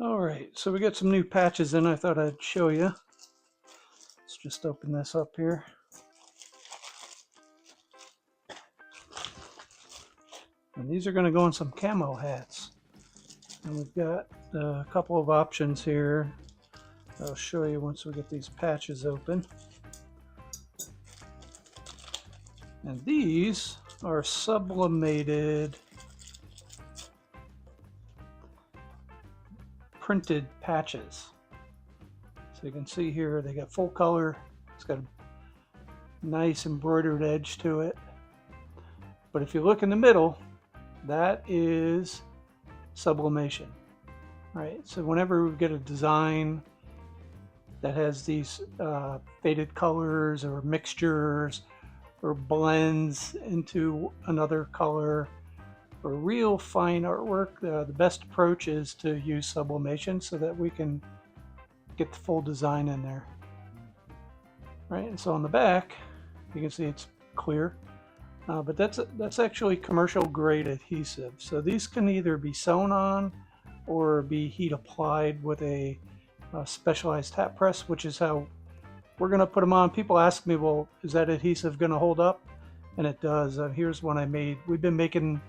All right, so we got some new patches in. I thought I'd show you. Let's just open this up here. And these are going to go in some camo hats. And we've got a couple of options here. I'll show you once we get these patches open. And these are sublimated printed patches. So you can see here they got full color. It's got a nice embroidered edge to it. But if you look in the middle, that is sublimation, right? So whenever we get a design that has these faded colors or mixtures or blends into another color or real fine artwork, the best approach is to use sublimation so that we can get the full design in there. Right, and so on the back, you can see it's clear, but that's actually commercial grade adhesive. So these can either be sewn on or be heat applied with a specialized hat press, which is how we're going to put them on. People ask me, well, is that adhesive going to hold up? And it does. Here's one I made. We've been making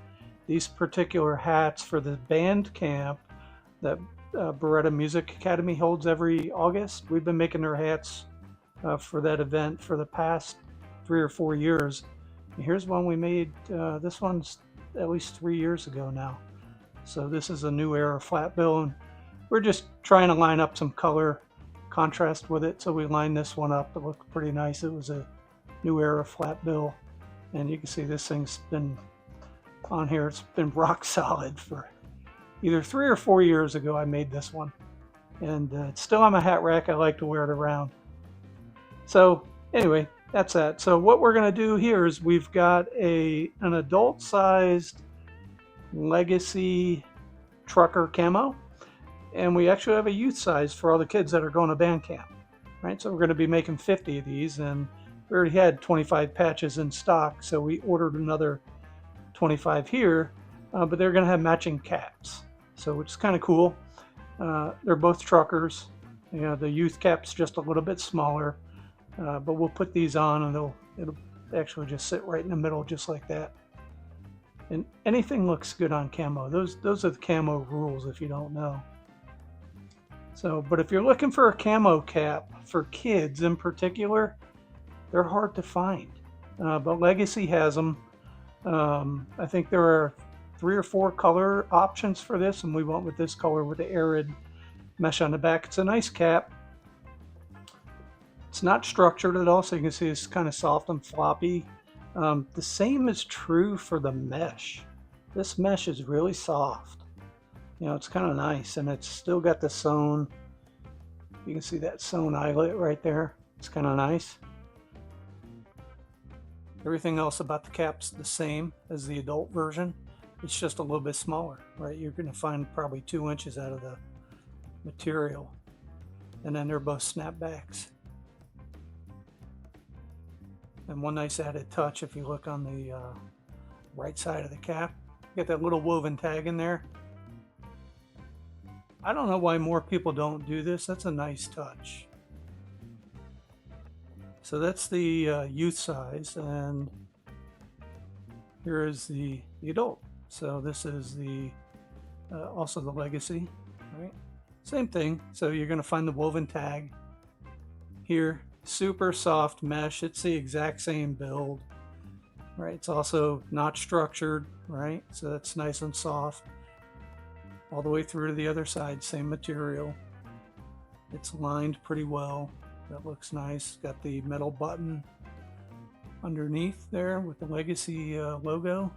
these particular hats for the band camp that Berretta Music Academy holds every August. We've been making their hats for that event for the past 3 or 4 years. And here's one we made. This one's at least 3 years ago now. So this is a new era flat bill, and we're just trying to line up some color contrast with it. So we lined this one up. It looked pretty nice. It was a new era flat bill, and you can see this thing's been on here. It's been rock solid for either 3 or 4 years ago. I made this one, and it's still on my hat rack. I like to wear it around. So anyway, that's that. So what we're going to do here is we've got an adult-sized Legacy Trucker Camo, and we actually have a youth size for all the kids that are going to band camp. Right, so we're going to be making 50 of these, and we already had 25 patches in stock, so we ordered another 25 here, but they're going to have matching caps, so which is kind of cool. They're both truckers. You know, the youth cap's just a little bit smaller, but we'll put these on, and it'll actually just sit right in the middle, just like that. And anything looks good on camo. Those are the camo rules, if you don't know. So, but if you're looking for a camo cap for kids in particular, they're hard to find. But Legacy has them. I think there are 3 or 4 color options for this, and we went with this color with the arid mesh on the back. It's a nice cap. It's not structured at all, so you can see it's kind of soft and floppy. The same is true for the mesh. This mesh is really soft. You know, it's kind of nice, and it's still got the sewn. You can see that sewn eyelet right there. It's kind of nice. Everything else about the cap's the same as the adult version. It's just a little bit smaller, right? You're going to find probably 2 inches out of the material. And then they're both snapbacks. And one nice added touch, if you look on the right side of the cap, you get that little woven tag in there. I don't know why more people don't do this. That's a nice touch. So that's the youth size, and here is the adult. So this is the also the Legacy, right? Same thing. So you're going to find the woven tag here. Super soft mesh. It's the exact same build, right? It's also not structured, right? So that's nice and soft. All the way through to the other side, same material. It's lined pretty well. That looks nice. Got the metal button underneath there with the Legacy logo.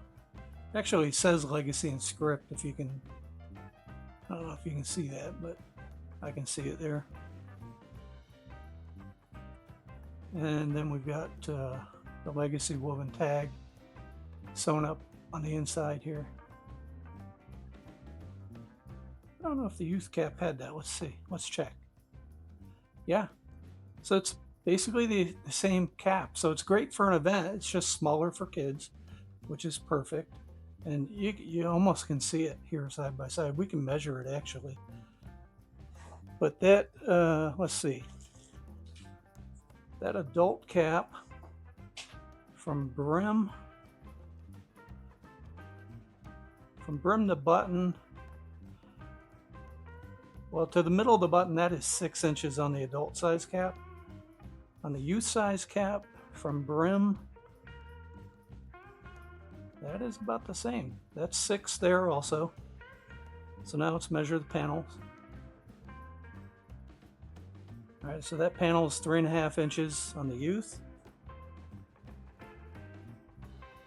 Actually, it says Legacy in script, if you can, I don't know if you can see that, but I can see it there. And then we've got the Legacy woven tag sewn up on the inside here. I don't know if the youth cap had that. Let's see. Let's check. Yeah. So it's basically the same cap. So it's great for an event. It's just smaller for kids, which is perfect. And you almost can see it here side by side. We can measure it actually. But that, let's see, that adult cap from brim to button, well, to the middle of the button, that is 6 inches on the adult size cap. On the youth size cap, from brim, that is about the same. That's 6 there also. So now let's measure the panels. All right, so that panel is 3.5 inches on the youth.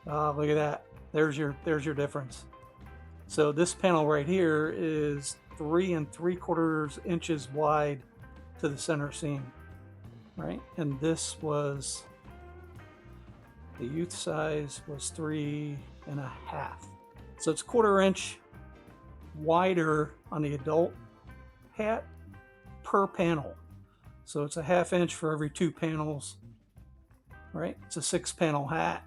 Look at that. There's your difference. So this panel right here is 3 3/4 inches wide to the center seam, right? And this was, the youth size was 3.5. So it's 1/4 inch wider on the adult hat per panel. So it's a 1/2 inch for every 2 panels, right? It's a 6-panel hat.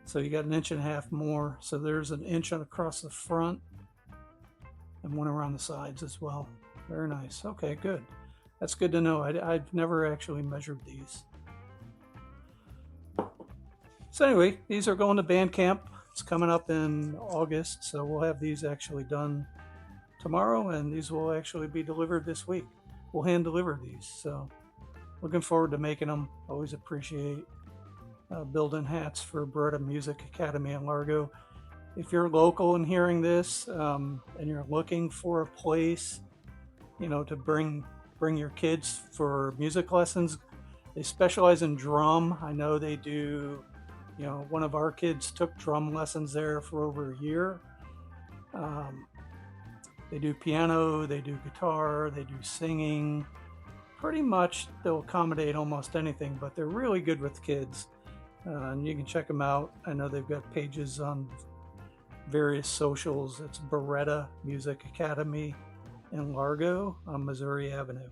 So you got 1.5 inches more. So there's 1 inch across the front and 1 around the sides as well. Very nice. Okay, good. That's good to know. I've never actually measured these. So anyway, these are going to Bandcamp. It's coming up in August, so we'll have these actually done tomorrow, and these will actually be delivered this week. We'll hand deliver these, so looking forward to making them. Always appreciate building hats for Berretta Music Academy in Largo. If you're local and hearing this, and you're looking for a place, you know, to bring your kids for music lessons, they specialize in drum. I know they do. You know, one of our kids took drum lessons there for over a year. They do piano, they do guitar, they do singing. Pretty much they'll accommodate almost anything, but they're really good with kids. And you can check them out. I know they've got pages on various socials. It's Berretta Music Academy in Largo on Missouri Avenue.